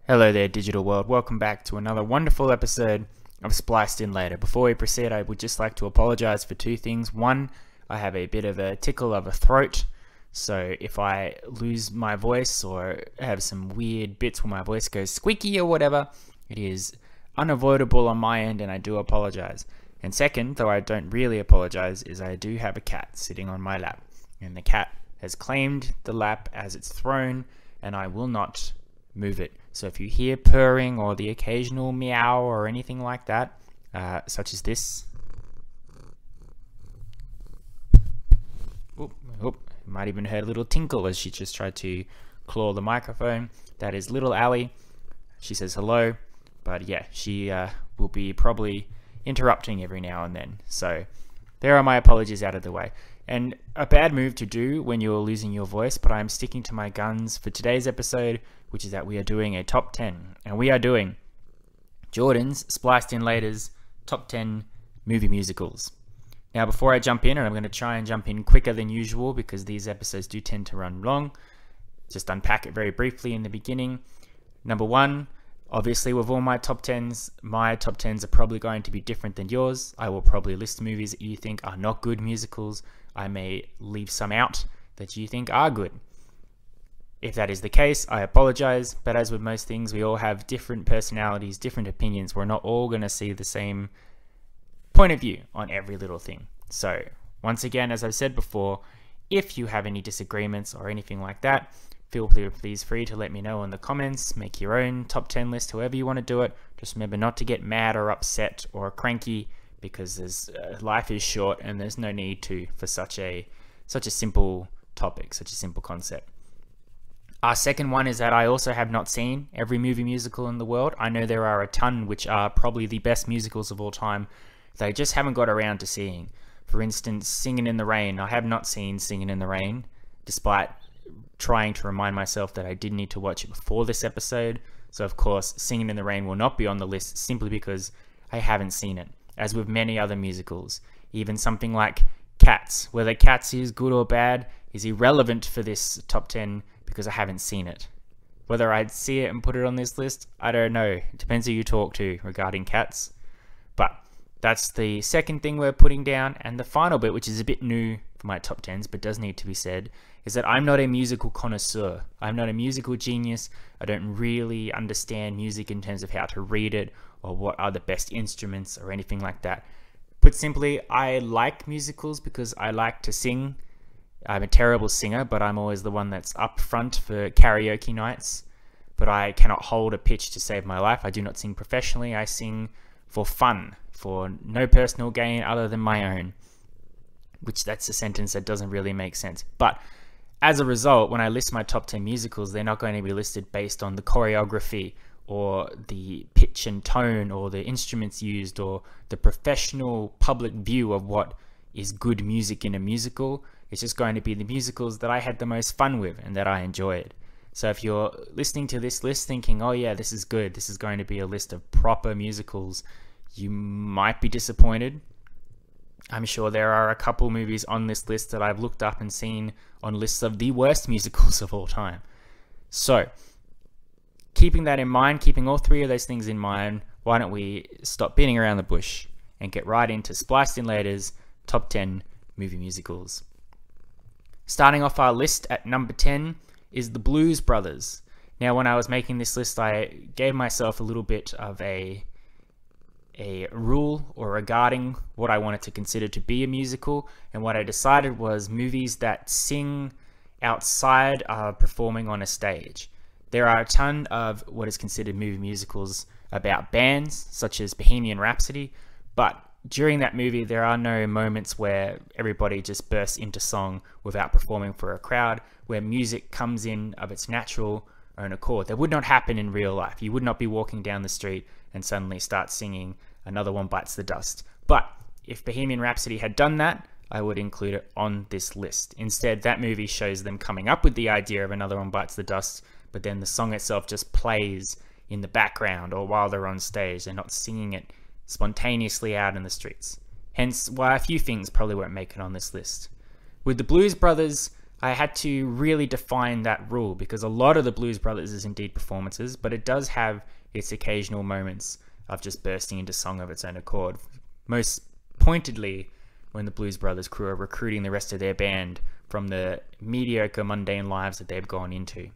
Hello there, digital world. Welcome back to another wonderful episode of Spliced In Later. Before we proceed, I would just like to apologize for two things. One, I have a bit of a tickle of a throat, so if I lose my voice or have some weird bits where my voice goes squeaky or whatever, it is unavoidable on my end and I do apologize. And second, though I don't really apologize, is I do have a cat sitting on my lap, and the cat has claimed the lap as its throne, and I will not move it. So if you hear purring or the occasional meow or anything like that, such as this, you might even heard a little tinkle as she just tried to claw the microphone. That is little Allie. She says hello, but yeah, she will be probably interrupting every now and then. So there are my apologies out of the way. And a bad move to do when you're losing your voice, but I'm sticking to my guns for today's episode, which is that we are doing a top 10. And we are doing Jordan's Spliced In Later's top 10 movie musicals. Now, before I jump in, and I'm going to try and jump in quicker than usual because these episodes do tend to run long, just unpack it very briefly in the beginning. Number one, obviously with all my top 10s are probably going to be different than yours. I will probably list movies that you think are not good musicals. I may leave some out that you think are good. If that is the case, I apologize, but as with most things, we all have different personalities, different opinions. We're not all going to see the same point of view on every little thing. So, once again, as I've said before, if you have any disagreements or anything like that, feel please free to let me know in the comments. Make your own top 10 list, however you want to do it. Just remember not to get mad or upset or cranky, because life is short and there's no need to for such a simple topic, such a simple concept. Our second one is that I also have not seen every movie musical in the world. I know there are a ton which are probably the best musicals of all time that I just haven't got around to seeing. For instance, Singin' in the Rain. I have not seen Singin' in the Rain, despite trying to remind myself that I did need to watch it before this episode. So of course, Singin' in the Rain will not be on the list simply because I haven't seen it. As with many other musicals, even something like Cats, whether Cats is good or bad is irrelevant for this top 10 because I haven't seen it. Whether I'd see it and put it on this list, I don't know. It depends who you talk to regarding Cats. But that's the second thing we're putting down. And the final bit, which is a bit new for my top 10s, but does need to be said, is that I'm not a musical connoisseur. I'm not a musical genius. I don't really understand music in terms of how to read it or what are the best instruments or anything like that. Put simply, I like musicals because I like to sing. I'm a terrible singer, but I'm always the one that's up front for karaoke nights. But I cannot hold a pitch to save my life. I do not sing professionally. I sing for fun, for no personal gain other than my own. Which that's a sentence that doesn't really make sense. But as a result, when I list my top 10 musicals, they're not going to be listed based on the choreography or the pitch and tone or the instruments used or the professional public view of what is good music in a musical. It's just going to be the musicals that I had the most fun with and that I enjoyed. So if you're listening to this list thinking, oh yeah, this is good, this is going to be a list of proper musicals, you might be disappointed. I'm sure there are a couple movies on this list that I've looked up and seen on lists of the worst musicals of all time. So, keeping that in mind, keeping all three of those things in mind, why don't we stop beating around the bush and get right into Spliced In Later's top 10 movie musicals. Starting off our list at number 10 is The Blues Brothers. Now, when I was making this list, I gave myself a little bit of a rule or regarding what I wanted to consider to be a musical, and what I decided was movies that sing outside of performing on a stage. There are a ton of what is considered movie musicals about bands, such as Bohemian Rhapsody, but during that movie there are no moments where everybody just bursts into song without performing for a crowd, where music comes in of its natural own accord. That would not happen in real life. You would not be walking down the street and suddenly start singing Another One Bites the Dust. But if Bohemian Rhapsody had done that, I would include it on this list. Instead, that movie shows them coming up with the idea of Another One Bites the Dust, but then the song itself just plays in the background or while they're on stage. They're not singing it spontaneously out in the streets. Hence why a few things probably won't make it on this list. With the Blues Brothers, I had to really define that rule, because a lot of the Blues Brothers is indeed performances, but it does have its occasional moments of just bursting into song of its own accord. Most pointedly, when the Blues Brothers crew are recruiting the rest of their band from the mediocre, mundane lives that they've gone into.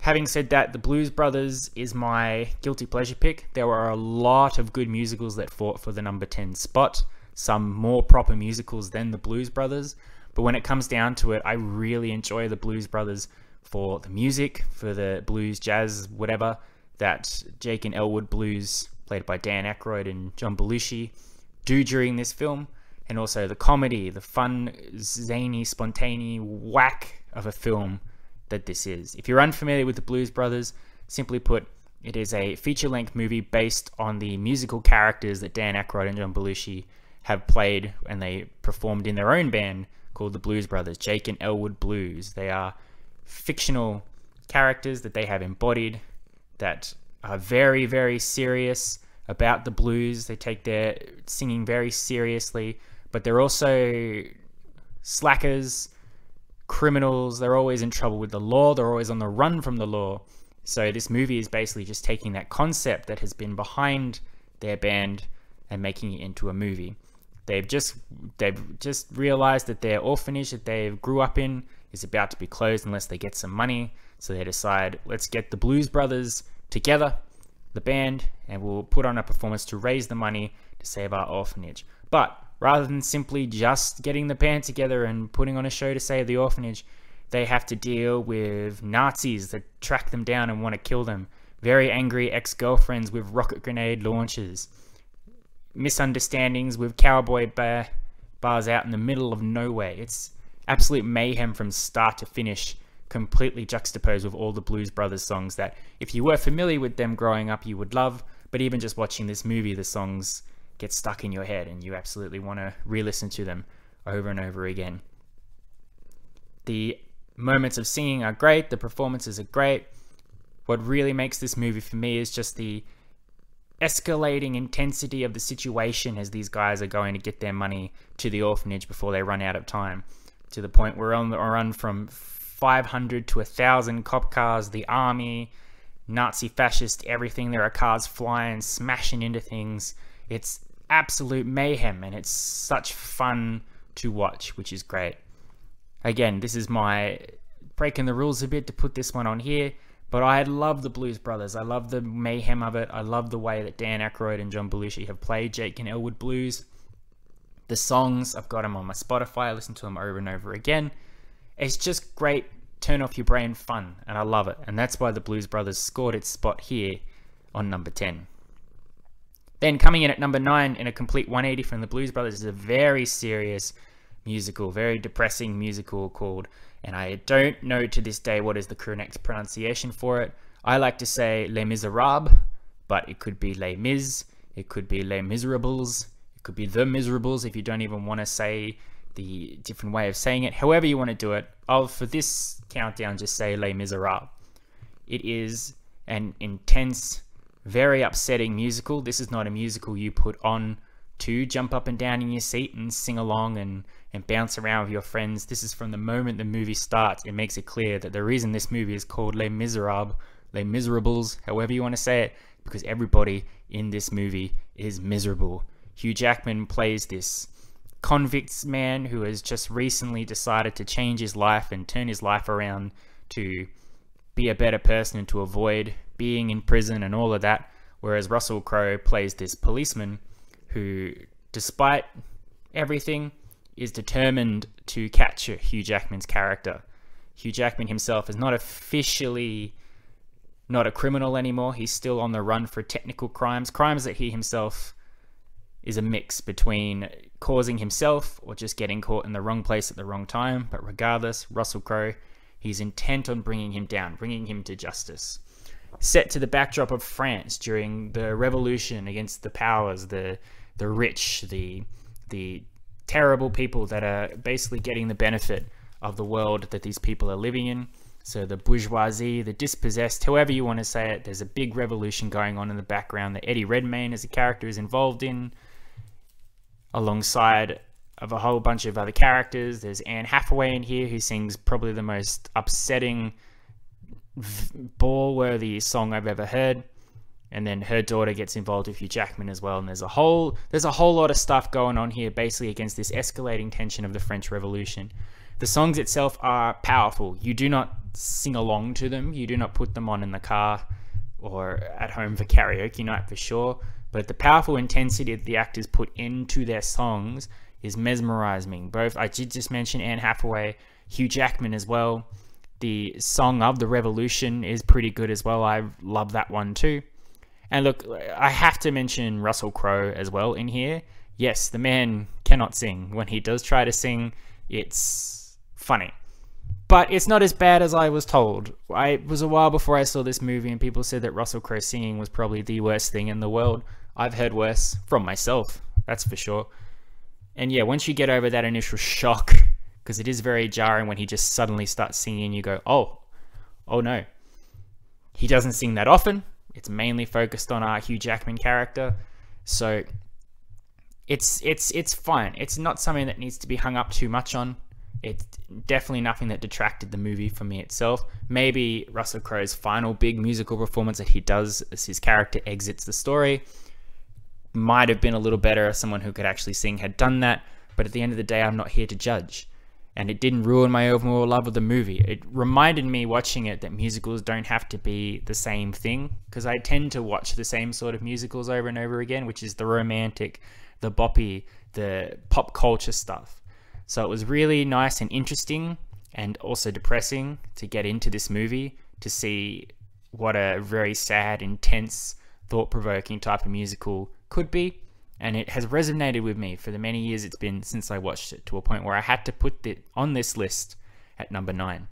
Having said that, the Blues Brothers is my guilty pleasure pick. There were a lot of good musicals that fought for the number 10 spot, some more proper musicals than the Blues Brothers, but when it comes down to it, I really enjoy the Blues Brothers for the music, for the blues, jazz, whatever, that Jake and Elwood Blues, played by Dan Aykroyd and John Belushi, do during this film, and also the comedy, the fun, zany, spontaneous whack of a film that this is. If you're unfamiliar with the Blues Brothers, simply put, it is a feature-length movie based on the musical characters that Dan Aykroyd and John Belushi have played, and they performed in their own band called the Blues Brothers, Jake and Elwood Blues. They are fictional characters that they have embodied that are very, very serious about the blues. They take their singing very seriously, but they're also slackers, criminals. They're always in trouble with the law. They're always on the run from the law. So this movie is basically just taking that concept that has been behind their band and making it into a movie. They've just realized that their orphanage that they grew up in is about to be closed unless they get some money. So they decide, let's get the Blues Brothers together, the band, and we'll put on a performance to raise the money to save our orphanage. But rather than simply just getting the band together and putting on a show to save the orphanage, they have to deal with Nazis that track them down and want to kill them, very angry ex-girlfriends with rocket grenade launchers, misunderstandings with cowboy bars out in the middle of nowhere. It's absolute mayhem from start to finish, completely juxtaposed with all the Blues Brothers songs that, if you were familiar with them growing up, you would love, but even just watching this movie, the songs get stuck in your head and you absolutely want to re-listen to them over and over again. The moments of singing are great, the performances are great. What really makes this movie for me is just the escalating intensity of the situation as these guys are going to get their money to the orphanage before they run out of time, to the point where we're on the run from 500 to 1,000 cop cars, the army, Nazi fascist, everything. There are cars flying, smashing into things. It's absolute mayhem, and it's such fun to watch, which is great. Again, this is my breaking the rules a bit to put this one on here, but I love the Blues Brothers. I love the mayhem of it. I love the way that Dan Aykroyd and John Belushi have played Jake and Elwood Blues. The songs, I've got them on my Spotify. I listen to them over and over again. It's just great, turn off your brain fun, and I love it. And that's why the Blues Brothers scored its spot here on number 10. Then coming in at number 9 in a complete 180 from the Blues Brothers is a very serious musical, very depressing musical called, and I don't know to this day what is the correct pronunciation for it. I like to say Les Miserables, but it could be Les Mis, it could be Les Miserables, it could be The Miserables if you don't even want to say the different way of saying it. However you want to do it, I'll, for this countdown, just say Les Miserables. It is an intense, very upsetting musical. This is not a musical you put on to jump up and down in your seat and sing along and bounce around with your friends. This is from the moment the movie starts, it makes it clear that the reason this movie is called Les Miserables, Les Miserables, however you want to say it, because everybody in this movie is miserable. Hugh Jackman plays this convict man who has just recently decided to change his life and turn his life around to be a better person and to avoid being in prison and all of that, whereas Russell Crowe plays this policeman who, despite everything, is determined to capture Hugh Jackman's character. Hugh Jackman himself is not officially not a criminal anymore. He's still on the run for technical crimes that he himself is a mix between causing himself or just getting caught in the wrong place at the wrong time. But regardless, Russell Crowe, he's intent on bringing him down, bringing him to justice. Set to the backdrop of France during the revolution against the powers, the rich, the terrible people that are basically getting the benefit of the world that these people are living in. So the bourgeoisie, the dispossessed, however you want to say it, there's a big revolution going on in the background that Eddie Redmayne as a character is involved in, alongside of a whole bunch of other characters. There's Anne Hathaway in here, who sings probably the most upsetting, ball-worthy song I've ever heard. And then her daughter gets involved with Hugh Jackman as well. And there's a whole lot of stuff going on here, basically against this escalating tension of the French Revolution. The songs itself are powerful. You do not sing along to them. You do not put them on in the car or at home for karaoke night for sure. But the powerful intensity that the actors put into their songs is mesmerizing. Both, I did just mention Anne Hathaway, Hugh Jackman as well. The song of the Revolution is pretty good as well. I love that one too. And look, I have to mention Russell Crowe as well in here. Yes, the man cannot sing. When he does try to sing, it's funny. But it's not as bad as I was told. It was a while before I saw this movie and people said that Russell Crowe singing was probably the worst thing in the world. I've heard worse from myself, that's for sure. And yeah, once you get over that initial shock, because it is very jarring when he just suddenly starts singing, you go, oh no. He doesn't sing that often. It's mainly focused on our Hugh Jackman character. So it's fine. It's not something that needs to be hung up too much on. It's definitely nothing that detracted the movie from me itself. Maybe Russell Crowe's final big musical performance that he does as his character exits the story might have been a little better if someone who could actually sing had done that. But at the end of the day, I'm not here to judge. And it didn't ruin my overall love of the movie. It reminded me watching it that musicals don't have to be the same thing, because I tend to watch the same sort of musicals over and over again, which is the romantic, the boppy, the pop culture stuff. So it was really nice and interesting and also depressing to get into this movie to see what a very sad, intense, thought-provoking type of musical could be. And it has resonated with me for the many years it's been since I watched it, to a point where I had to put it on this list at number 9.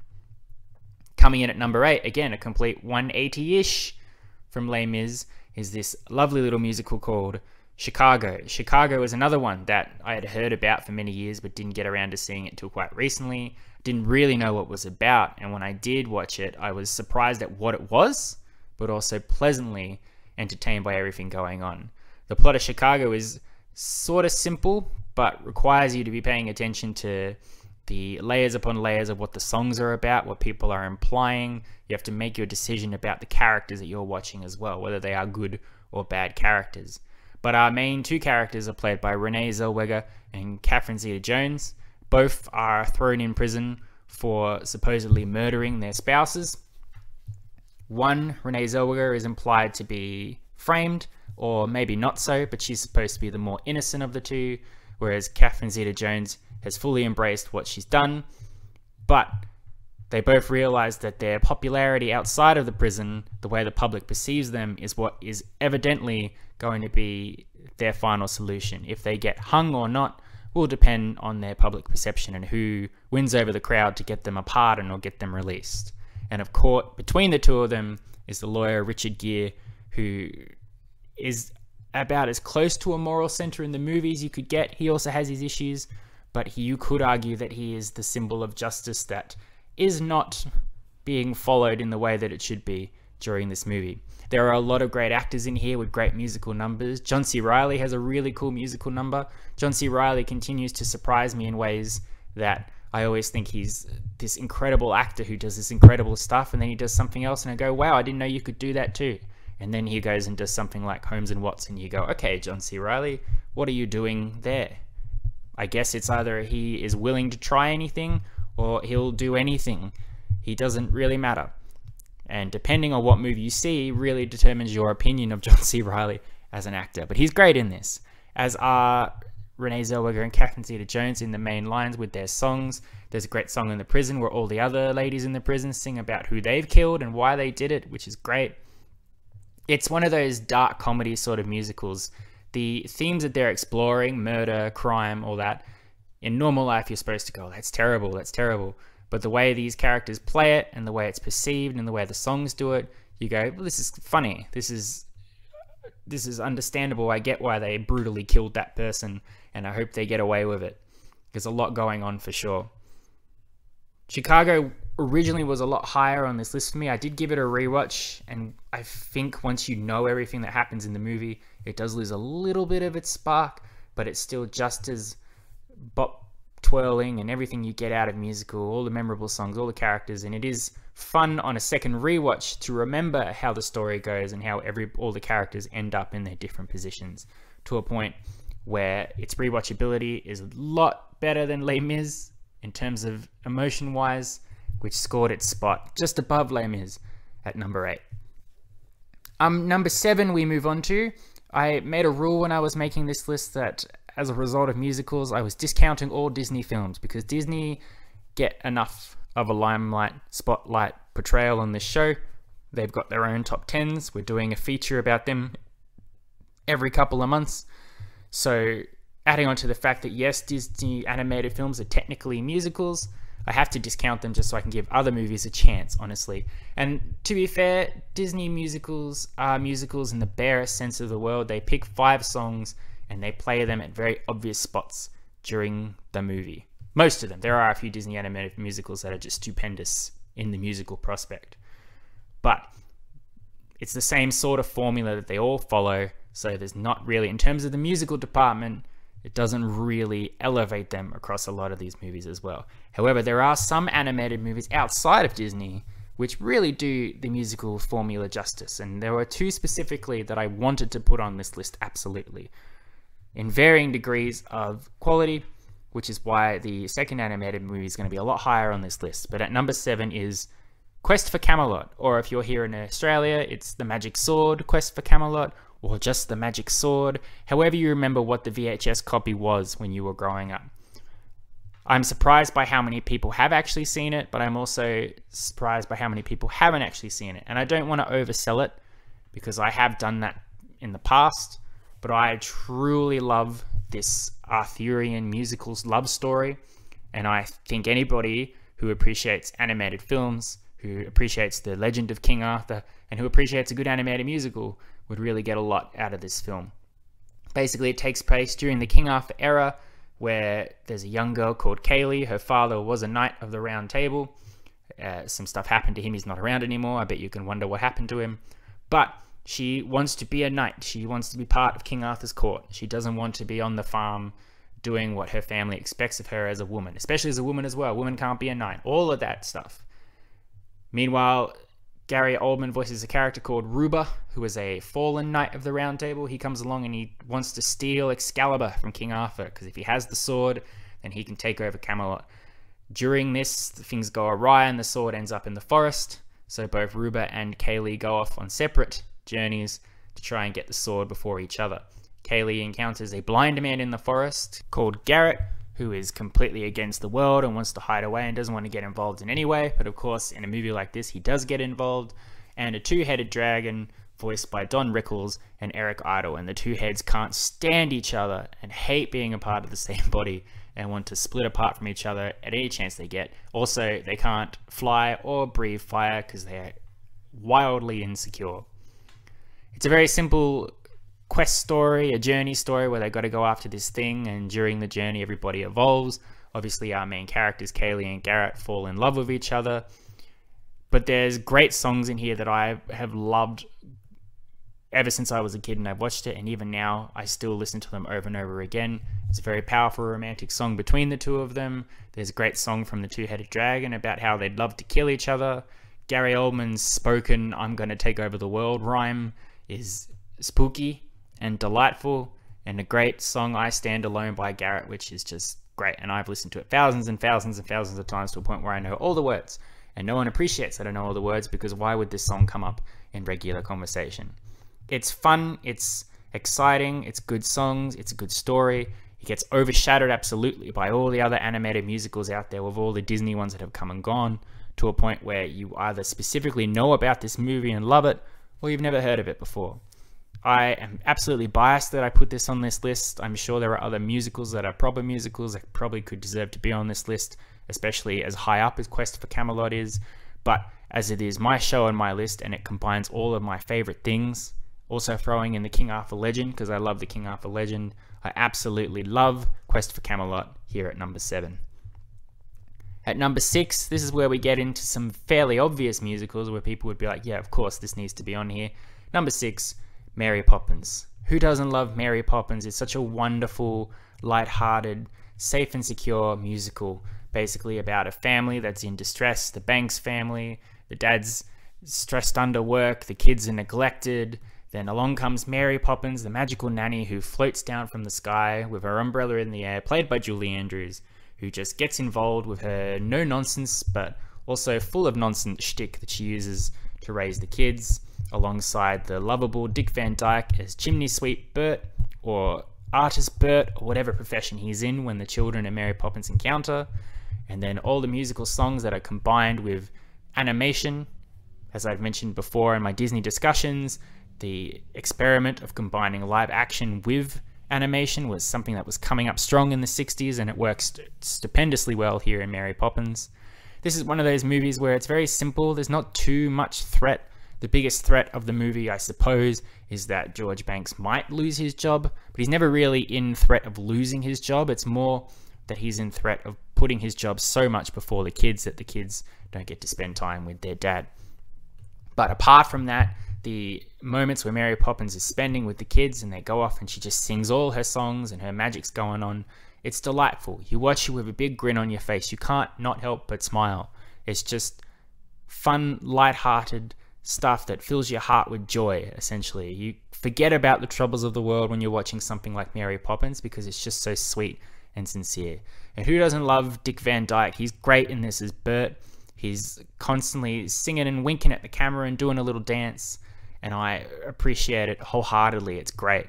Coming in at number 8, again, a complete 180-ish from Les Mis, is this lovely little musical called Chicago. Chicago is another one that I had heard about for many years but didn't get around to seeing it until quite recently. Didn't really know what it was about, and when I did watch it, I was surprised at what it was, but also pleasantly entertained by everything going on. The plot of Chicago is sort of simple, but requires you to be paying attention to the layers upon layers of what the songs are about, what people are implying. You have to make your decision about the characters that you're watching as well, whether they are good or bad characters. But our main two characters are played by Renee Zellweger and Catherine Zeta-Jones. Both are thrown in prison for supposedly murdering their spouses. One, Renee Zellweger, is implied to be framed, or maybe not so, but she's supposed to be the more innocent of the two, whereas Catherine Zeta-Jones has fully embraced what she's done. But they both realize that their popularity outside of the prison, the way the public perceives them, is what is evidently going to be their final solution. If they get hung or not will depend on their public perception and who wins over the crowd to get them a pardon or get them released. And of course, between the two of them is the lawyer Richard Gere, who is about as close to a moral center in the movies you could get. He also has his issues, but you could argue that he is the symbol of justice that is not being followed in the way that it should be during this movie. There are a lot of great actors in here with great musical numbers. John C. Reilly has a really cool musical number. John C. Reilly continues to surprise me in ways that I always think he's this incredible actor who does this incredible stuff, and then he does something else and I go, wow, I didn't know you could do that too. And then he goes and does something like Holmes and Watson. You go, okay, John C. Reilly, what are you doing there? I guess it's either he is willing to try anything or he'll do anything. He doesn't really matter. And depending on what movie you see really determines your opinion of John C. Reilly as an actor. But he's great in this, as are Renee Zellweger and Catherine Zeta-Jones in the main lines with their songs. There's a great song in the prison where all the other ladies in the prison sing about who they've killed and why they did it, which is great. It's one of those dark comedy sort of musicals. The themes that they're exploring, murder, crime, all that, in normal life you're supposed to go, that's terrible, that's terrible. But the way these characters play it and the way it's perceived and the way the songs do it, you go, well, this is funny. This is understandable. I get why they brutally killed that person and I hope they get away with it. There's a lot going on for sure. Chicago originally was a lot higher on this list for me. I did give it a rewatch, and I think once you know everything that happens in the movie, it does lose a little bit of its spark, but it's still just as bop twirling and everything you get out of musical, all the memorable songs, all the characters, and it is fun on a second rewatch to remember how the story goes and how all the characters end up in their different positions, to a point where its rewatchability is a lot better than Les Mis in terms of emotion wise, which scored its spot just above Les Mis at number 8. Number 7 we move on to. I made a rule when I was making this list that as a result of musicals, I was discounting all Disney films because Disney get enough of a limelight, spotlight portrayal on this show. They've got their own top 10s. We're doing a feature about them every couple of months. So adding on to the fact that yes, Disney animated films are technically musicals, I have to discount them just so I can give other movies a chance, honestly. And to be fair, Disney musicals are musicals in the barest sense of the word. They pick 5 songs and they play them at very obvious spots during the movie. Most of them. There are a few Disney animated musicals that are just stupendous in the musical prospect. But it's the same sort of formula that they all follow, so there's not really, in terms of the musical department, it doesn't really elevate them across a lot of these movies as well. However, there are some animated movies outside of Disney which really do the musical formula justice, and there were 2 specifically that I wanted to put on this list absolutely, in varying degrees of quality, which is why the second animated movie is going to be a lot higher on this list. But at number 7 is Quest for Camelot, or if you're here in Australia, it's The Magic Sword, Quest for Camelot, or just The Magic Sword, however you remember what the VHS copy was when you were growing up. I'm surprised by how many people have actually seen it, but I'm also surprised by how many people haven't actually seen it. And I don't want to oversell it, because I have done that in the past, but I truly love this Arthurian musicals love story, and I think anybody who appreciates animated films, who appreciates the legend of King Arthur, and who appreciates a good animated musical would really get a lot out of this film. Basically, it takes place during the King Arthur era, where there's a young girl called Kaylee. Her father was a knight of the Round Table. Some stuff happened to him. He's not around anymore. I bet you can wonder what happened to him. But she wants to be a knight. She wants to be part of King Arthur's court. She doesn't want to be on the farm doing what her family expects of her as a woman, especially as a woman as well. A woman can't be a knight. All of that stuff. Meanwhile, Gary Oldman voices a character called Ruba, who is a fallen knight of the Round Table. He comes along and he wants to steal Excalibur from King Arthur, because if he has the sword, then he can take over Camelot. During this, things go awry and the sword ends up in the forest, so both Ruba and Kaylee go off on separate journeys to try and get the sword before each other. Kaylee encounters a blind man in the forest called Garrett, who is completely against the world and wants to hide away and doesn't want to get involved in any way. But of course, in a movie like this, he does get involved. And a 2-headed dragon voiced by Don Rickles and Eric Idle. And the 2 heads can't stand each other and hate being a part of the same body and want to split apart from each other at any chance they get. Also, they can't fly or breathe fire because they're wildly insecure. It's a very simple quest story, a journey story where they got to go after this thing, and during the journey everybody evolves. Obviously our main characters Kaylee and Garrett fall in love with each other, but there's great songs in here that I have loved ever since I was a kid and I've watched it, and even now I still listen to them over and over again. It's a very powerful romantic song between the 2 of them. There's a great song from the 2-headed dragon about how they'd love to kill each other. Gary Oldman's spoken "I'm gonna take over the world" rhyme is spooky and delightful, and a great song I Stand Alone by Garrett, which is just great, and I've listened to it thousands and thousands and thousands of times to a point where I know all the words, and no one appreciates that I know all the words, because why would this song come up in regular conversation? It's fun, it's exciting, it's good songs, it's a good story. It gets overshadowed absolutely by all the other animated musicals out there, with all the Disney ones that have come and gone, to a point where you either specifically know about this movie and love it, or you've never heard of it before. I am absolutely biased that I put this on this list. I'm sure there are other musicals that are proper musicals that probably could deserve to be on this list, especially as high up as Quest for Camelot is. But as it is my show and my list, and it combines all of my favorite things, also throwing in the King Arthur legend, because I love the King Arthur legend, I absolutely love Quest for Camelot here at number 7. At number 6, this is where we get into some fairly obvious musicals where people would be like, yeah, of course this needs to be on here. Number 6, Mary Poppins. Who doesn't love Mary Poppins? It's such a wonderful, light-hearted safe and secure musical, basically about a family that's in distress, the Banks family. The dad's stressed under work, the kids are neglected. Then along comes Mary Poppins, the magical nanny who floats down from the sky with her umbrella in the air, played by Julie Andrews, who just gets involved with her no-nonsense, but also full of nonsense shtick that she uses to raise the kids, alongside the lovable Dick Van Dyke as chimney sweep Bert, or artist Bert, or whatever profession he's in when the children and Mary Poppins encounter. And then all the musical songs that are combined with animation. As I've mentioned before in my Disney discussions, the experiment of combining live action with animation was something that was coming up strong in the 60s, and it works stupendously well here in Mary Poppins. This is one of those movies where it's very simple. There's not too much threat. The biggest threat of the movie, I suppose, is that George Banks might lose his job, but he's never really in threat of losing his job. It's more that he's in threat of putting his job so much before the kids that the kids don't get to spend time with their dad. But apart from that, the moments where Mary Poppins is spending with the kids and they go off and she just sings all her songs and her magic's going on, it's delightful. You watch it with a big grin on your face. You can't not help but smile. It's just fun, light-hearted stuff that fills your heart with joy, essentially. You forget about the troubles of the world when you're watching something like Mary Poppins because it's just so sweet and sincere. And who doesn't love Dick Van Dyke? He's great in this as Bert. He's constantly singing and winking at the camera and doing a little dance, and I appreciate it wholeheartedly. It's great.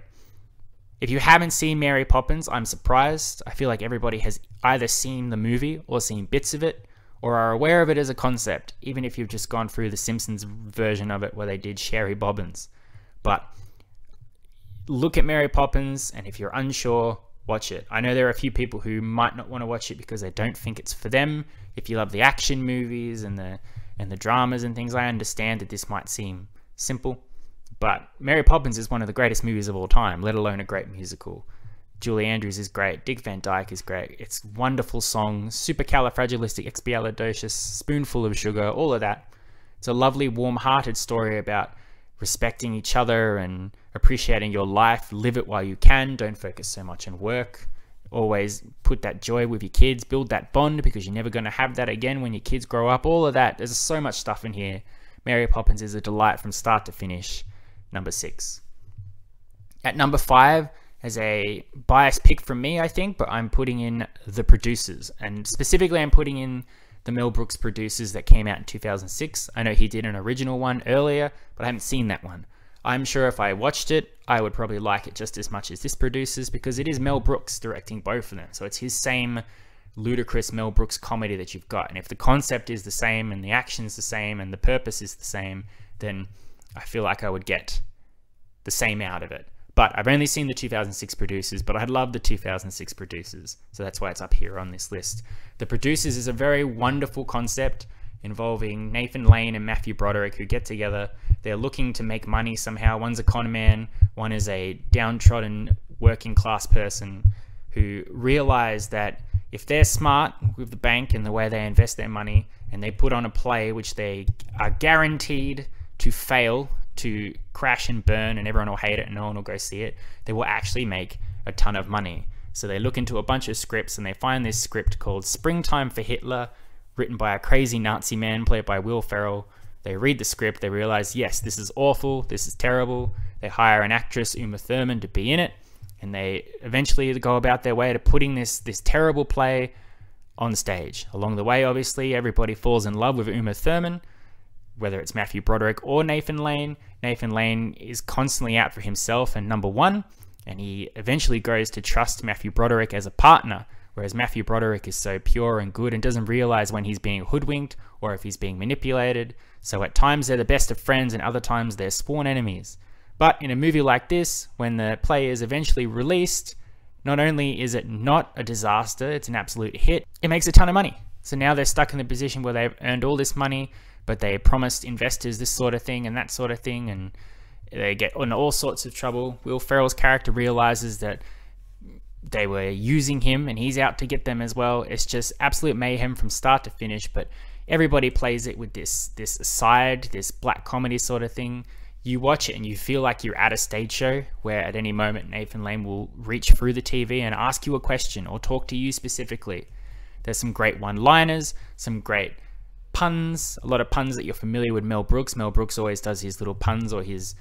If you haven't seen Mary Poppins, I'm surprised. I feel like everybody has either seen the movie or seen bits of it, or are aware of it as a concept, even if you've just gone through the Simpsons version of it where they did Sherry Bobbins. But look at Mary Poppins, and if you're unsure, watch it. I know there are a few people who might not want to watch it because they don't think it's for them. If you love the action movies and the dramas and things, I understand that this might seem simple. But Mary Poppins is one of the greatest movies of all time, let alone a great musical. Julie Andrews is great. Dick Van Dyke is great. It's wonderful songs, supercalifragilisticexpialidocious, spoonful of sugar, all of that. It's a lovely, warm-hearted story about respecting each other and appreciating your life. Live it while you can. Don't focus so much on work. Always put that joy with your kids. Build that bond because you're never going to have that again when your kids grow up. All of that. There's so much stuff in here. Mary Poppins is a delight from start to finish. Number 6. At number 5, as a biased pick from me, I think, but I'm putting in The Producers. And specifically, I'm putting in the Mel Brooks Producers that came out in 2006. I know he did an original one earlier, but I haven't seen that one. I'm sure if I watched it, I would probably like it just as much as this Producers, because it is Mel Brooks directing both of them. So it's his same ludicrous Mel Brooks comedy that you've got. And if the concept is the same and the action's the same and the purpose is the same, then I feel like I would get the same out of it. But I've only seen the 2006 Producers, but I love the 2006 Producers, so that's why it's up here on this list. The Producers is a very wonderful concept involving Nathan Lane and Matthew Broderick, who get together. They're looking to make money somehow. One's a con man, one is a downtrodden working class person who realize that if they're smart with the bank and the way they invest their money, and they put on a play which they are guaranteed to fail, to crash and burn, and everyone will hate it and no one will go see it, they will actually make a ton of money. So they look into a bunch of scripts and they find this script called Springtime for Hitler, written by a crazy Nazi man played by Will Ferrell. They read the script, they realize, yes, this is awful, this is terrible. They hire an actress, Uma Thurman, to be in it, and they eventually go about their way to putting this terrible play on stage. Along the way, obviously, everybody falls in love with Uma Thurman, whether it's Matthew Broderick or Nathan Lane. Nathan Lane is constantly out for himself and number one, and he eventually grows to trust Matthew Broderick as a partner, whereas Matthew Broderick is so pure and good and doesn't realize when he's being hoodwinked or if he's being manipulated. So at times they're the best of friends and other times they're sworn enemies. But in a movie like this, when the play is eventually released, not only is it not a disaster, it's an absolute hit, it makes a ton of money. So now they're stuck in the position where they've earned all this money, but they promised investors this sort of thing and that sort of thing, and they get in all sorts of trouble. Will Ferrell's character realizes that they were using him and he's out to get them as well. It's just absolute mayhem from start to finish, but everybody plays it with this aside, this black comedy sort of thing. You watch it and you feel like you're at a stage show where at any moment Nathan Lane will reach through the TV and ask you a question or talk to you specifically. There's some great one-liners, some great puns, a lot of puns that you're familiar with Mel Brooks. Mel Brooks always does his little puns or his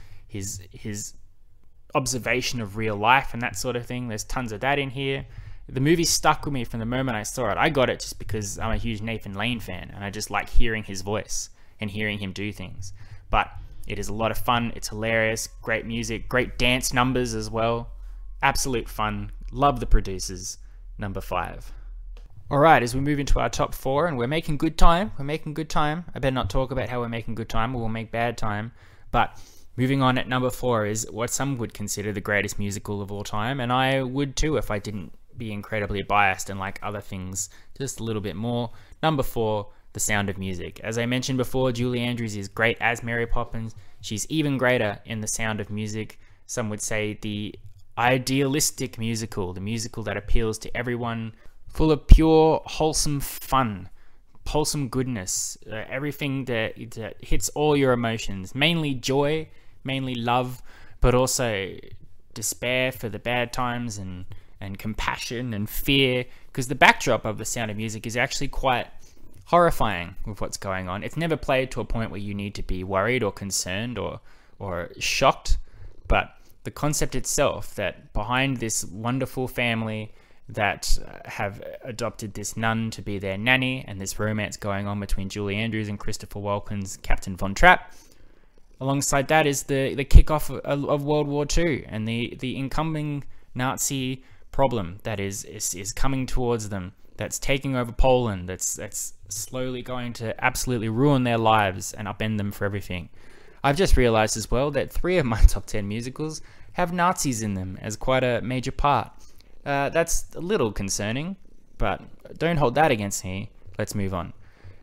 observation of real life and that sort of thing. There's tons of that in here. The movie stuck with me from the moment I saw it. I got it just because I'm a huge Nathan Lane fan and I just like hearing his voice and hearing him do things. But it is a lot of fun. It's hilarious. Great music. Great dance numbers as well. Absolute fun. Love the producers. Number 5. Alright, as we move into our top 4, and we're making good time. We're making good time. I better not talk about how we're making good time or we'll make bad time. But moving on at number 4 is what some would consider the greatest musical of all time. And I would too if I didn't be incredibly biased and like other things just a little bit more. Number 4, The Sound of Music. As I mentioned before, Julie Andrews is great as Mary Poppins. She's even greater in The Sound of Music. Some would say the idealistic musical, the musical that appeals to everyone, full of pure, wholesome fun, wholesome goodness, everything that hits all your emotions, mainly joy, mainly love, but also despair for the bad times and compassion and fear, because the backdrop of The Sound of Music is actually quite horrifying with what's going on. It's never played to a point where you need to be worried or concerned or shocked, but the concept itself that behind this wonderful family that have adopted this nun to be their nanny, and this romance going on between Julie Andrews and Christopher Walken's Captain Von Trapp. Alongside that is the kickoff of World War II and the incoming Nazi problem that is coming towards them, that's taking over Poland, that's slowly going to absolutely ruin their lives and upend them for everything. I've just realized as well that 3 of my top 10 musicals have Nazis in them as quite a major part. That's a little concerning, but don't hold that against me. Let's move on.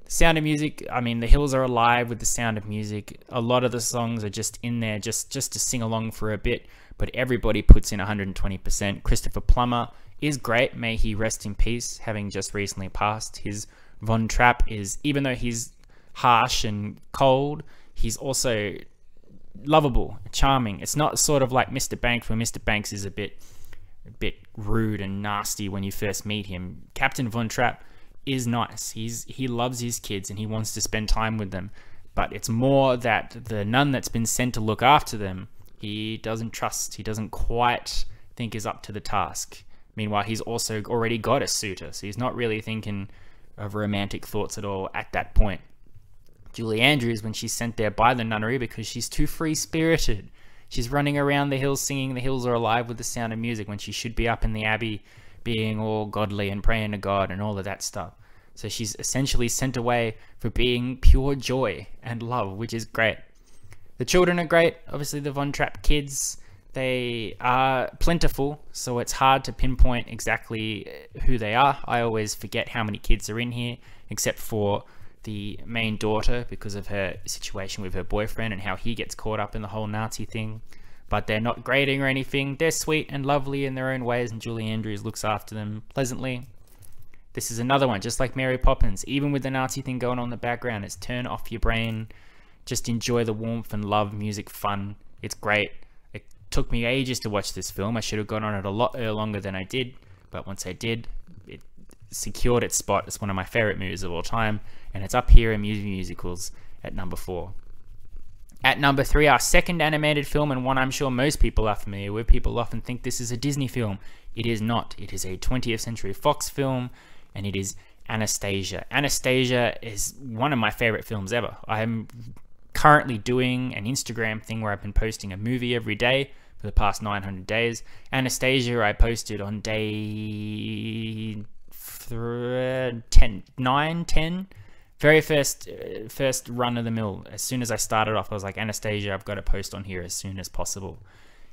The Sound of Music, I mean, the hills are alive with The Sound of Music. A lot of the songs are just in there just to sing along for a bit, but everybody puts in 120%. Christopher Plummer is great. May he rest in peace, having just recently passed. His Von Trapp is, even though he's harsh and cold, he's also lovable, charming. It's not sort of like Mr. Banks, where Mr. Banks is a bit rude and nasty when you first meet him. Captain Von Trapp is nice. He loves his kids and he wants to spend time with them, but it's more that the nun that's been sent to look after them, he doesn't trust. He doesn't quite think is up to the task. Meanwhile, he's also already got a suitor, so he's not really thinking of romantic thoughts at all at that point. Julie Andrews, when she's sent there by the nunnery because she's too free-spirited, she's running around the hills singing The Hills Are Alive with The Sound of Music when she should be up in the abbey being all godly and praying to God and all of that stuff. So she's essentially sent away for being pure joy and love, which is great. The children are great. Obviously, the Von Trapp kids, they are plentiful, so it's hard to pinpoint exactly who they are. I always forget how many kids are in here, except for the main daughter because of her situation with her boyfriend and how he gets caught up in the whole Nazi thing. But they're not grating or anything. They're sweet and lovely in their own ways, and Julie Andrews looks after them pleasantly. This is another one, just like Mary Poppins. Even with the Nazi thing going on in the background, it's turn off your brain. Just enjoy the warmth and love, music, fun. It's great. It took me ages to watch this film. I should have gone on it a lot longer than I did, but once I did, it secured its spot as one of my favorite movies of all time, and it's up here in musicals at number 4. At number 3, our second animated film, and one I'm sure most people are familiar with. People often think this is a Disney film. It is not. It is a 20th Century Fox film, and it is Anastasia. Anastasia is one of my favorite films ever. I'm currently doing an Instagram thing where I've been posting a movie every day for the past 900 days. Anastasia I posted on day 10. Very first run of the mill. As soon as I started off, I was like, Anastasia, I've got to post on here as soon as possible.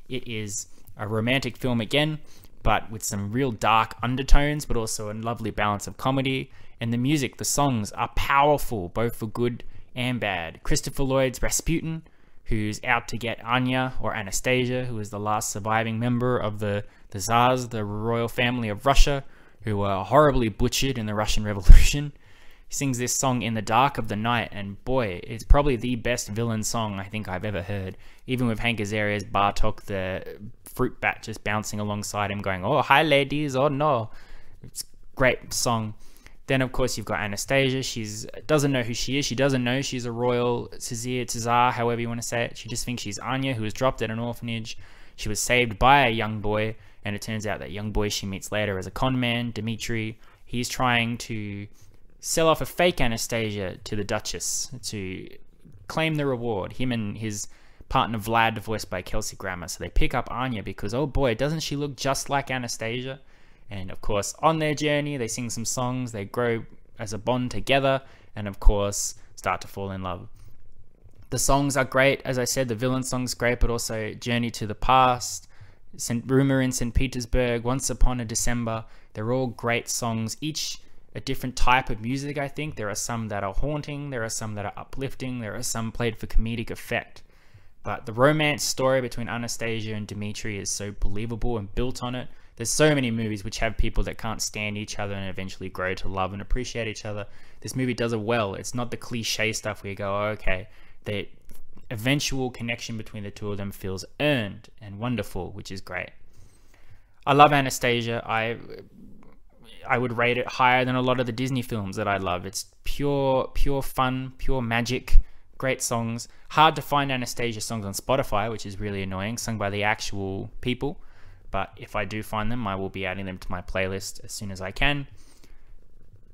It is a romantic film again, but with some real dark undertones, but also a lovely balance of comedy. And the music, the songs are powerful, both for good and bad. Christopher Lloyd's Rasputin, who's out to get Anya, or Anastasia, who is the last surviving member of the Tsars, the royal family of Russia, who were horribly butchered in the Russian Revolution. He sings this song In the Dark of the Night, and boy, it's probably the best villain song I think I've ever heard. Even with Hank Azaria's Bartok, the fruit bat, just bouncing alongside him going, oh, hi ladies, oh no. It's a great song. Then, of course, you've got Anastasia. She doesn't know who she is. She doesn't know she's a royal Tsar, however you want to say it. She just thinks she's Anya, who was dropped at an orphanage. She was saved by a young boy, and it turns out that young boy she meets later as a con man, Dimitri. He's trying to sell off a fake Anastasia to the Duchess to claim the reward. Him and his partner Vlad, voiced by Kelsey Grammer. So they pick up Anya because, oh boy, doesn't she look just like Anastasia? And of course, on their journey, they sing some songs, they grow as a bond together, and of course, start to fall in love. The songs are great. As I said, the villain song's great, but also Journey to the Past, Rumor in St. Petersburg, Once Upon a December. They're all great songs, each a different type of music, I think. There are some that are haunting, there are some that are uplifting, there are some played for comedic effect. But the romance story between Anastasia and Dimitri is so believable and built on it. There's so many movies which have people that can't stand each other and eventually grow to love and appreciate each other. This movie does it well. It's not the cliche stuff where you go, oh, okay, the eventual connection between the two of them feels earned and wonderful, which is great. I love Anastasia. I would rate it higher than a lot of the Disney films that I love. It's pure fun, pure magic, great songs. Hard to find Anastasia songs on Spotify, which is really annoying, sung by the actual people. But if I do find them, I will be adding them to my playlist as soon as I can.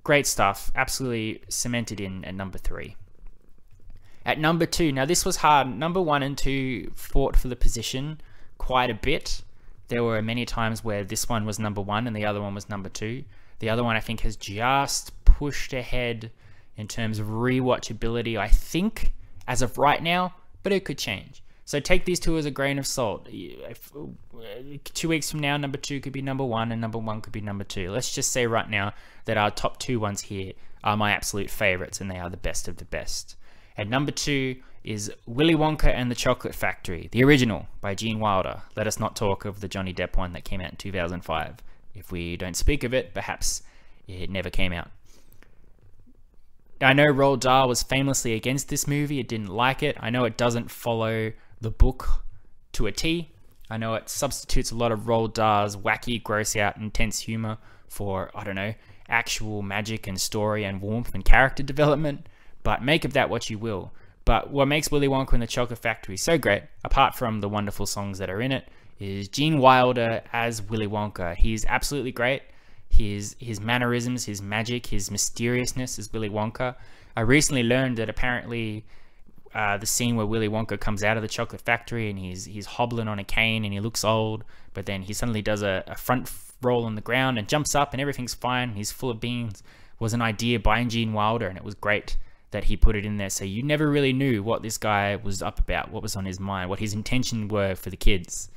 Great stuff. Absolutely cemented in at number 3. At number 2, now this was hard. Number 1 and 2 fought for the position quite a bit. There were many times where this one was number 1 and the other one was number 2. The other one I think has just pushed ahead in terms of rewatchability, I think, as of right now, but it could change. So take these two as a grain of salt. 2 weeks from now, number 2 could be number 1 and number 1 could be number 2. Let's just say right now that our top 2 ones here are my absolute favorites and they are the best of the best. And number 2 is Willy Wonka and the Chocolate Factory, the original by Gene Wilder. Let us not talk of the Johnny Depp one that came out in 2005. If we don't speak of it, perhaps it never came out. I know Roald Dahl was famously against this movie. It didn't like it. I know it doesn't follow the book to a T. I know it substitutes a lot of Roald Dahl's wacky, gross out, intense humor for, I don't know, actual magic and story and warmth and character development. But make of that what you will. But what makes Willy Wonka and the Chocolate Factory so great, apart from the wonderful songs that are in it, is Gene Wilder as Willy Wonka. He's absolutely great. His mannerisms, his magic, his mysteriousness as Willy Wonka. I recently learned that apparently the scene where Willy Wonka comes out of the chocolate factory and he's hobbling on a cane and he looks old, but then he suddenly does a front roll on the ground and jumps up and everything's fine and he's full of beans, was an idea by Gene Wilder, and it was great that he put it in there. So you never really knew what this guy was up about, what was on his mind, what his intentions were for the kids,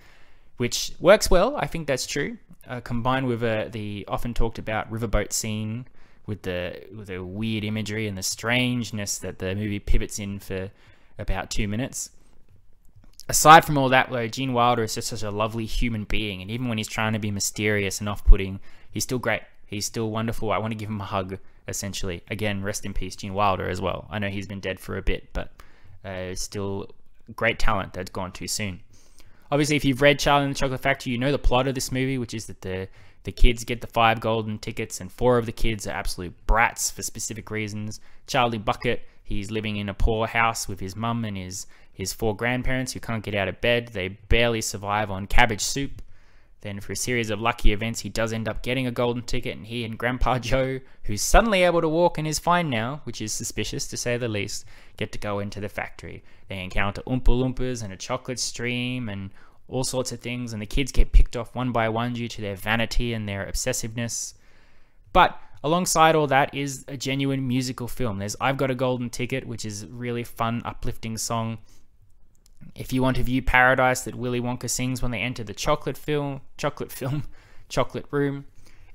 which works well. I think that's true. Combined with the often talked about riverboat scene with the weird imagery and the strangeness that the movie pivots in for about 2 minutes. Aside from all that, though, Gene Wilder is just such a lovely human being, and even when he's trying to be mysterious and off-putting, he's still great. He's still wonderful. I want to give him a hug, essentially. Again, rest in peace, Gene Wilder, as well. I know he's been dead for a bit, but still great talent that's gone too soon. Obviously, if you've read Charlie and the Chocolate Factory, you know the plot of this movie, which is that the kids get the 5 golden tickets, and 4 of the kids are absolute brats for specific reasons. Charlie Bucket, he's living in a poor house with his mum and his 4 grandparents who can't get out of bed. They barely survive on cabbage soup. Then for a series of lucky events, he does end up getting a golden ticket, and he and Grandpa Joe, who's suddenly able to walk and is fine now, which is suspicious to say the least, get to go into the factory. They encounter Oompa Loompas and a chocolate stream and all sorts of things, and the kids get picked off one by one due to their vanity and their obsessiveness. But alongside all that is a genuine musical film. There's I've Got a Golden Ticket, which is a really fun, uplifting song. If you want to view paradise that Willy Wonka sings when they enter the chocolate room,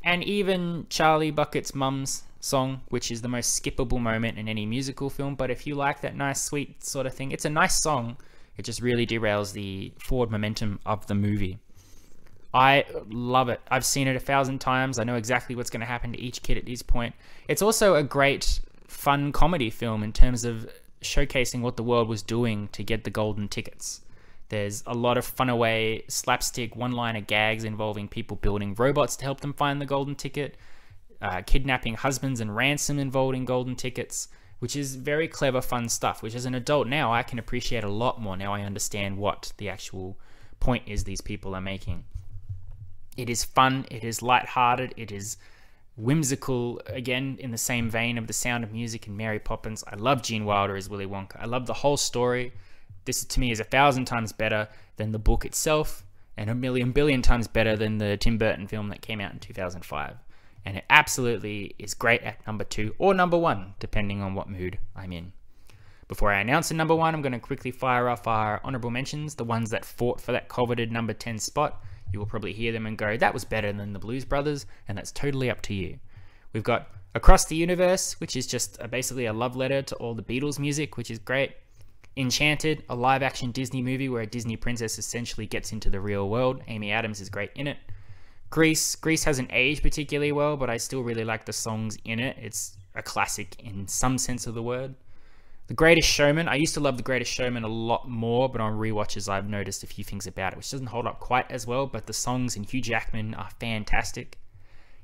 and even Charlie Bucket's mum's song, which is the most skippable moment in any musical film, but if you like that nice, sweet sort of thing, it's a nice song. It just really derails the forward momentum of the movie. I love it. I've seen it 1,000 times. I know exactly what's going to happen to each kid at this point. It's also a great fun comedy film in terms of showcasing what the world was doing to get the golden tickets. There's a lot of fun-away, slapstick, one-liner gags involving people building robots to help them find the golden ticket, kidnapping husbands and ransom involved in golden tickets, which is very clever, fun stuff, which as an adult now I can appreciate a lot more. Now I understand what the actual point is these people are making. It is fun, it is light-hearted, it is whimsical, again, in the same vein of The Sound of Music and Mary Poppins. I love Gene Wilder as Willy Wonka. I love the whole story. This, to me, is 1,000 times better than the book itself, and a million billion times better than the Tim Burton film that came out in 2005. And it absolutely is great at number 2 or number 1, depending on what mood I'm in. Before I announce the number 1, I'm going to quickly fire off our honorable mentions, the ones that fought for that coveted number 10 spot. You will probably hear them and go, that was better than the Blues Brothers, and that's totally up to you. We've got Across the Universe, which is just basically a love letter to all the Beatles music, which is great. Enchanted, a live-action Disney movie where a Disney princess essentially gets into the real world. Amy Adams is great in it. Grease hasn't aged particularly well, but I still really like the songs in it. It's a classic in some sense of the word. The Greatest Showman, I used to love The Greatest Showman a lot more, but on rewatches I've noticed a few things about it, which doesn't hold up quite as well, but the songs in Hugh Jackman are fantastic.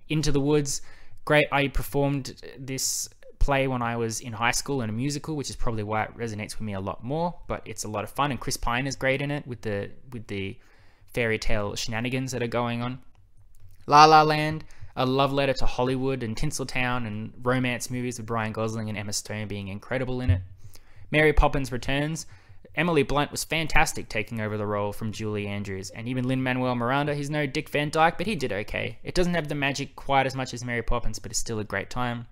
Into the Woods, great. I performed this play when I was in high school in a musical, which is probably why it resonates with me a lot more, but it's a lot of fun, and Chris Pine is great in it with the fairy tale shenanigans that are going on. La La Land, a love letter to Hollywood and Tinseltown and romance movies with Ryan Gosling and Emma Stone being incredible in it. Mary Poppins Returns, Emily Blunt was fantastic taking over the role from Julie Andrews, and even Lin-Manuel Miranda, he's no Dick Van Dyke, but he did okay. It doesn't have the magic quite as much as Mary Poppins, but it's still a great time.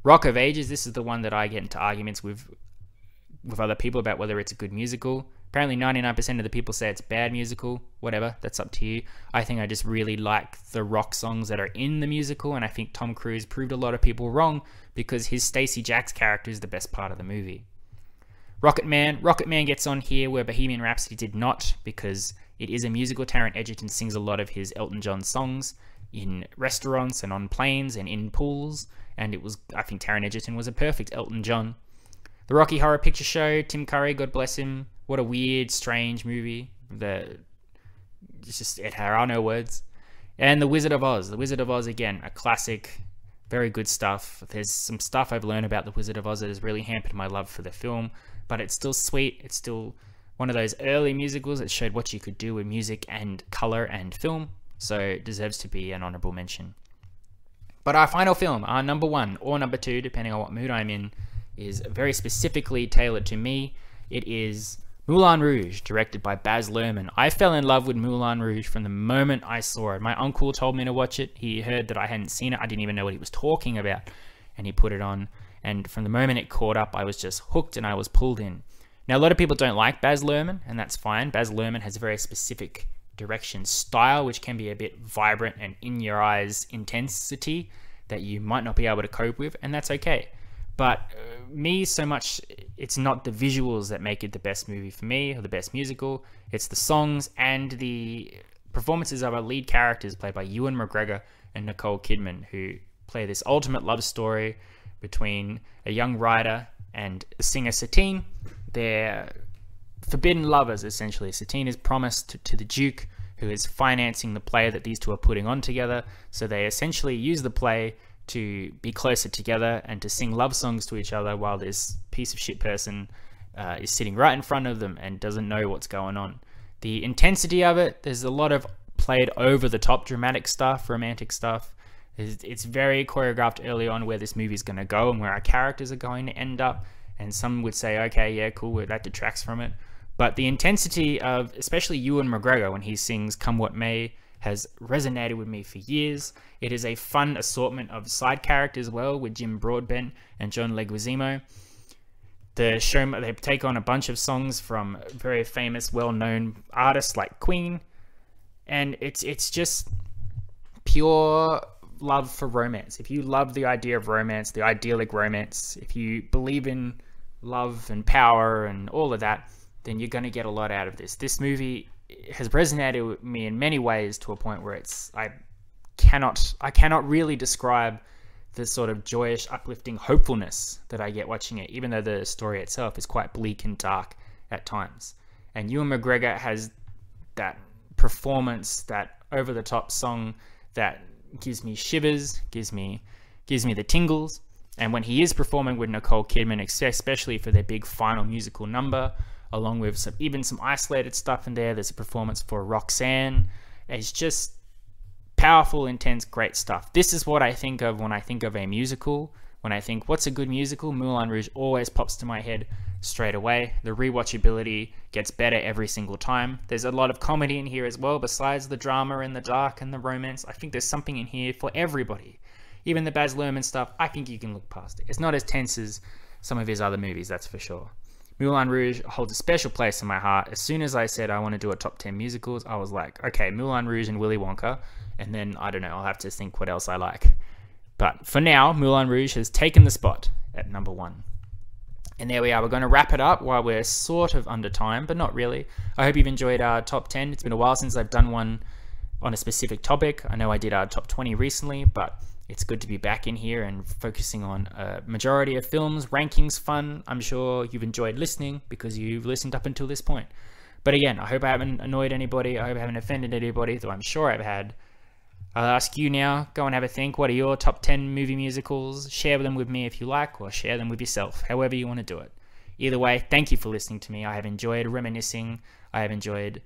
Rock of Ages, this is the one that I get into arguments with other people about whether it's a good musical. Apparently 99% of the people say it's a bad musical. Whatever, that's up to you. I think I just really like the rock songs that are in the musical, and I think Tom Cruise proved a lot of people wrong because his Stacey Jack's character is the best part of the movie. Rocket Man gets on here where Bohemian Rhapsody did not, because it is a musical. Taron Egerton sings a lot of his Elton John songs in restaurants and on planes and in pools, and I think Taron Egerton was a perfect Elton John. The Rocky Horror Picture Show, Tim Curry, God bless him. What a weird, strange movie. It are no words. And The Wizard of Oz. The Wizard of Oz, again, a classic, very good stuff. There's some stuff I've learned about The Wizard of Oz that has really hampered my love for the film, but it's still sweet. It's still one of those early musicals that showed what you could do with music and color and film, so it deserves to be an honorable mention. But our final film, our number 1 or number 2, depending on what mood I'm in, is very specifically tailored to me. It is Moulin Rouge, directed by Baslerman. I fell in love with Moulin Rouge from the moment I saw it. My uncle told me to watch it. He heard that I hadn't seen it. I didn't even know what he was talking about, and he put it on. And from the moment it caught up, I was just hooked and I was pulled in. Now, a lot of people don't like Baz Luhrmann, and that's fine. Baz Luhrmann has a very specific direction style, which can be a bit vibrant and in-your-eyes intensity that you might not be able to cope with, and that's okay. But me, so much, it's not the visuals that make it the best movie for me, or the best musical. It's the songs and the performances of our lead characters, played by Ewan McGregor and Nicole Kidman, who play this ultimate love story between a young writer and the singer Satine. They're forbidden lovers, essentially. Satine is promised to the Duke, who is financing the play that these two are putting on together. So they essentially use the play to be closer together and to sing love songs to each other while this piece of shit person is sitting right in front of them and doesn't know what's going on. The intensity of it, there's a lot of played over the top dramatic stuff, romantic stuff. It's very choreographed early on where this movie is going to go and where our characters are going to end up, and some would say, okay, yeah, cool, that detracts from it. But the intensity of especially Ewan McGregor when he sings Come What May has resonated with me for years. It is a fun assortment of side characters as well, with Jim Broadbent and John Leguizamo. They take on a bunch of songs from very famous, well-known artists like Queen, and it's just pure love for romance. If you love the idea of romance, the idyllic romance, if you believe in love and power and all of that, then you're going to get a lot out of this. This movie has resonated with me in many ways to a point where I cannot really describe the sort of joyous, uplifting hopefulness that I get watching it, even though the story itself is quite bleak and dark at times. And Ewan McGregor has that performance, that over-the-top song that gives me shivers, gives me the tingles. And when he is performing with Nicole Kidman, especially for their big final musical number, along with even some isolated stuff in there, there's a performance for Roxanne. It's just powerful, intense, great stuff. This is what I think of when I think of a musical. When I think, what's a good musical? Moulin Rouge always pops to my head straight away. The rewatchability gets better every single time. There's a lot of comedy in here as well, besides the drama and the dark and the romance. I think there's something in here for everybody. Even the Baslerman stuff, I think you can look past it. It's not as tense as some of his other movies, that's for sure. Moulin Rouge holds a special place in my heart. As soon as I said I want to do a top 10 musicals, I was like, okay, Moulin Rouge and Willy Wonka. And then, I don't know, I'll have to think what else I like. But for now, Moulin Rouge has taken the spot at number 1. And there we are. We're going to wrap it up while we're sort of under time, but not really. I hope you've enjoyed our top 10. It's been a while since I've done one on a specific topic. I know I did our top 20 recently, but it's good to be back in here and focusing on a majority of films. Rankings fun. I'm sure you've enjoyed listening because you've listened up until this point. But again, I hope I haven't annoyed anybody. I hope I haven't offended anybody, though I'm sure I've had. I'll ask you now, go and have a think. What are your top 10 movie musicals? Share them with me if you like, or share them with yourself, however you want to do it. Either way, thank you for listening to me. I have enjoyed reminiscing. I have enjoyed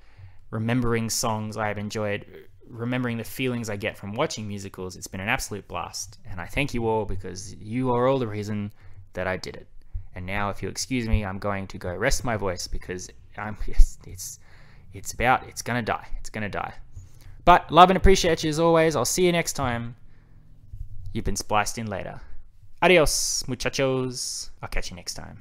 remembering songs. I have enjoyed remembering the feelings I get from watching musicals. It's been an absolute blast. And I thank you all because you are all the reason that I did it. And now, if you'll excuse me, I'm going to go rest my voice because it's gonna die. It's gonna die. But love and appreciate you as always. I'll see you next time. You've been spliced in later. Adios, muchachos. I'll catch you next time.